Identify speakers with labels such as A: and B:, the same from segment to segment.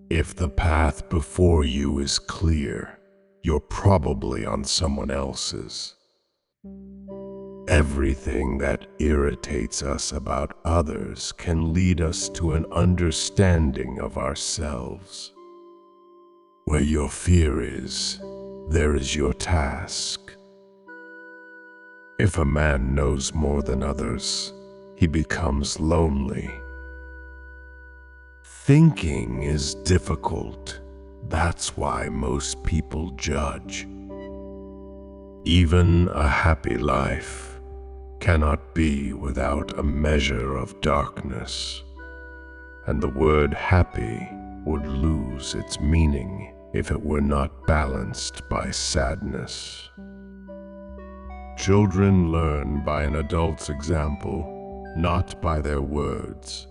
A: If the path before you is clear, you're probably on someone else's. Everything that irritates us about others can lead us to an understanding of ourselves. Where your fear is, there is your task. If a man knows more than others, he becomes lonely. Thinking is difficult. That's why most people judge. Even a happy life cannot be without a measure of darkness, and the word happy would lose its meaning if it were not balanced by sadness. Children learn by an adult's example, not by their words.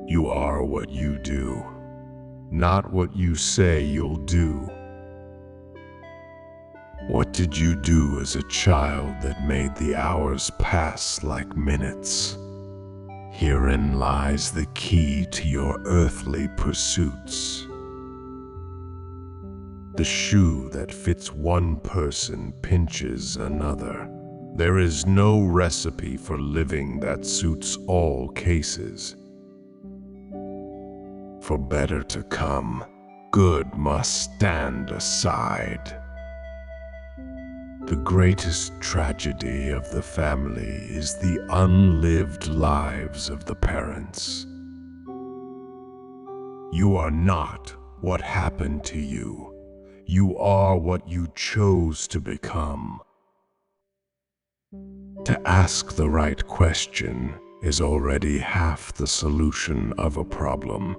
A: You are what you do, not what you say you'll do. What did you do as a child that made the hours pass like minutes? Herein lies the key to your earthly pursuits. The shoe that fits one person pinches another. There is no recipe for living that suits all cases. For better to come, good must stand aside. The greatest tragedy of the family is the unlived lives of the parents. You are not what happened to you. You are what you chose to become. To ask the right question is already half the solution of a problem.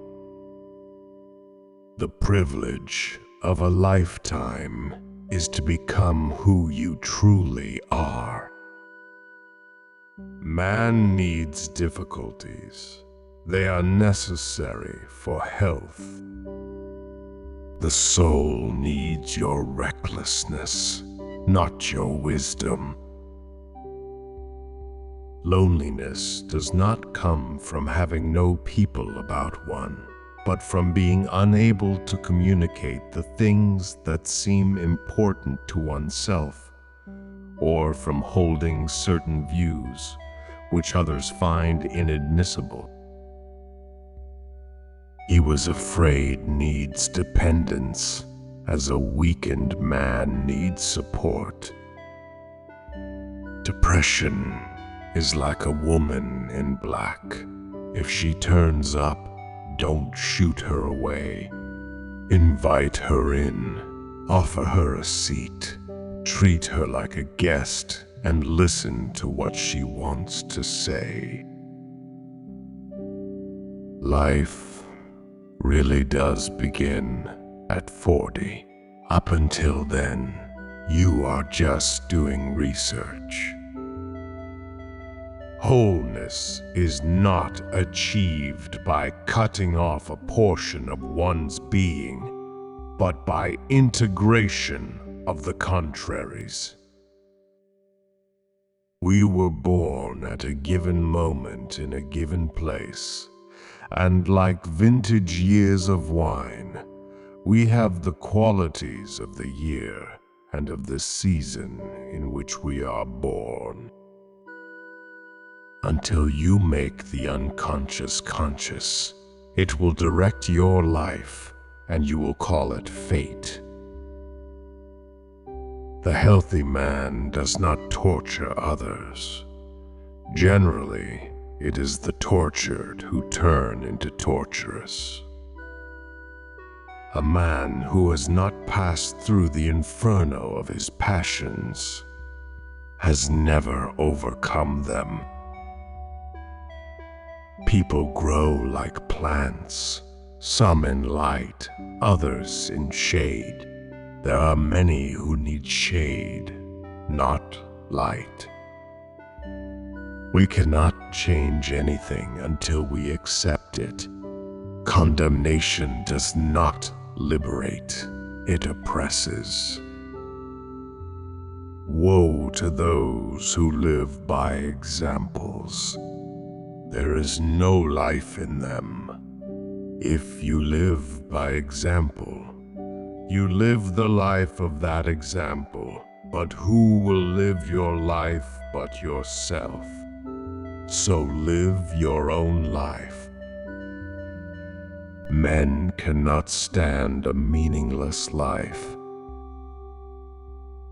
A: The privilege of a lifetime is to become who you truly are. Man needs difficulties. They are necessary for health. The soul needs your recklessness, not your wisdom. Loneliness does not come from having no people about one, but from being unable to communicate the things that seem important to oneself, or from holding certain views which others find inadmissible. He was afraid needs dependence, as a weakened man needs support. Depression is like a woman in black. If she turns up, don't shoot her away. Invite her in, offer her a seat, treat her like a guest, and listen to what she wants to say. Life really does begin at 40. Up until then, you are just doing research. Wholeness is not achieved by cutting off a portion of one's being, but by integration of the contraries. We were born at a given moment in a given place, and like vintage years of wine, we have the qualities of the year and of the season in which we are born. Until you make the unconscious conscious, it will direct your life, and you will call it fate. The healthy man does not torture others. Generally, it is the tortured who turn into torturous. A man who has not passed through the inferno of his passions has never overcome them. People grow like plants, some in light, others in shade. There are many who need shade, not light. We cannot change anything until we accept it. Condemnation does not liberate, it oppresses. Woe to those who live by examples. There is no life in them. If you live by example, you live the life of that example. But who will live your life but yourself? So live your own life. Men cannot stand a meaningless life.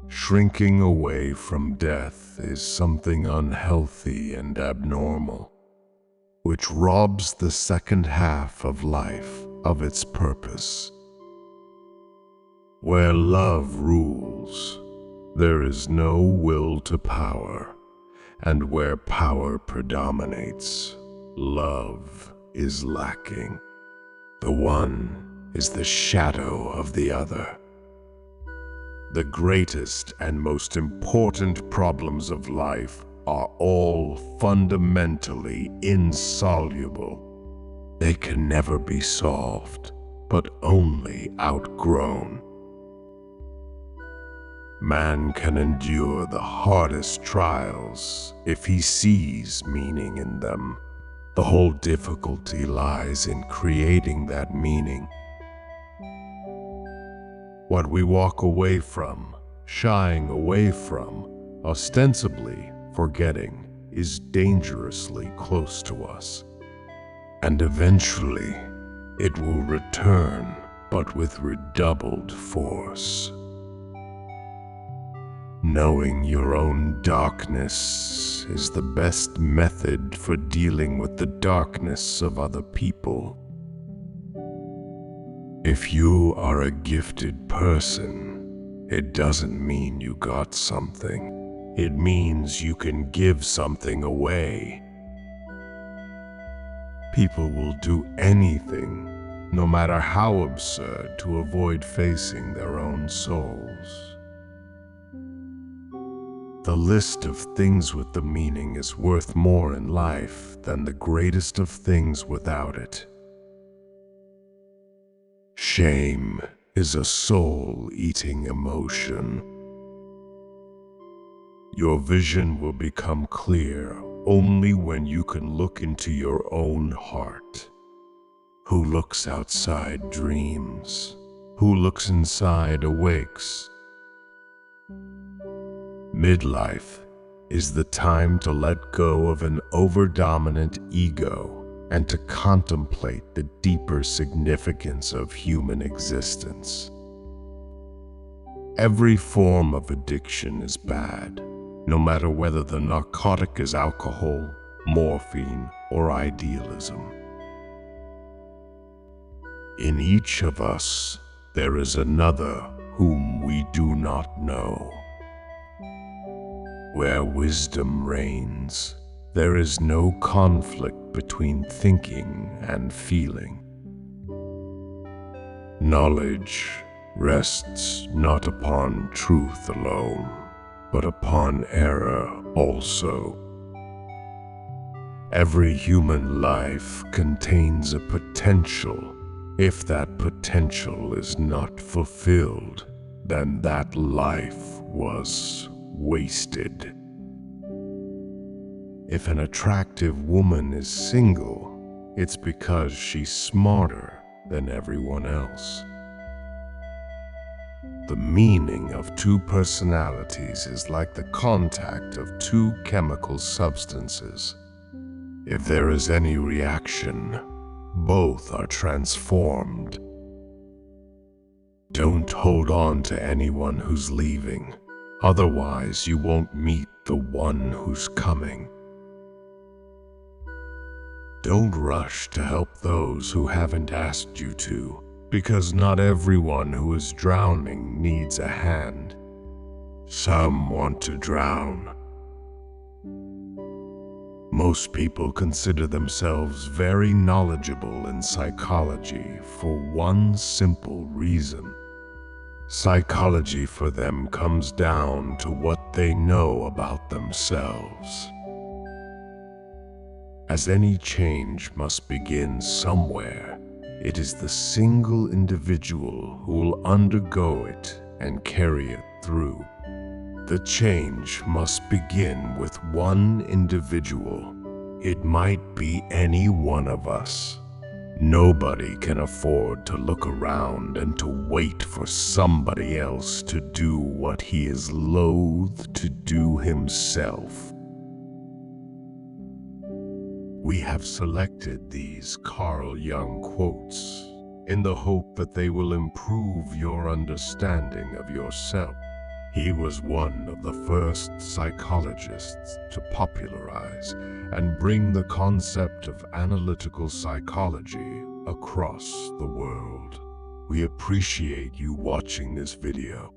A: Shrinking away from death is something unhealthy and abnormal, which robs the second half of life of its purpose. Where love rules, there is no will to power, and where power predominates, love is lacking. The one is the shadow of the other. The greatest and most important problems of life are all fundamentally insoluble. They can never be solved, but only outgrown. Man can endure the hardest trials if he sees meaning in them. The whole difficulty lies in creating that meaning. What we walk away from, shying away from, ostensibly forgetting, is dangerously close to us. And eventually, it will return, but with redoubled force. Knowing your own darkness is the best method for dealing with the darkness of other people. If you are a gifted person, it doesn't mean you got something. It means you can give something away. People will do anything, no matter how absurd, to avoid facing their own souls. The list of things with the meaning is worth more in life than the greatest of things without it. Shame is a soul-eating emotion. Your vision will become clear only when you can look into your own heart. Who looks outside dreams? Who looks inside awakes? Midlife is the time to let go of an over-dominant ego and to contemplate the deeper significance of human existence. Every form of addiction is bad, no matter whether the narcotic is alcohol, morphine, or idealism. In each of us, there is another whom we do not know. Where wisdom reigns, there is no conflict between thinking and feeling. Knowledge rests not upon truth alone, but upon error also. Every human life contains a potential. If that potential is not fulfilled, then that life was wasted. If an attractive woman is single, it's because she's smarter than everyone else. The meaning of two personalities is like the contact of two chemical substances. If there is any reaction, both are transformed. Don't hold on to anyone who's leaving. Otherwise, you won't meet the one who's coming. Don't rush to help those who haven't asked you to, because not everyone who is drowning needs a hand. Some want to drown. Most people consider themselves very knowledgeable in psychology for one simple reason. Psychology for them comes down to what they know about themselves. As any change must begin somewhere, it is the single individual who will undergo it and carry it through. The change must begin with one individual. It might be any one of us. Nobody can afford to look around and to wait for somebody else to do what he is loath to do himself. We have selected these Carl Jung quotes in the hope that they will improve your understanding of yourself. He was one of the first psychologists to popularize and bring the concept of analytical psychology across the world. We appreciate you watching this video.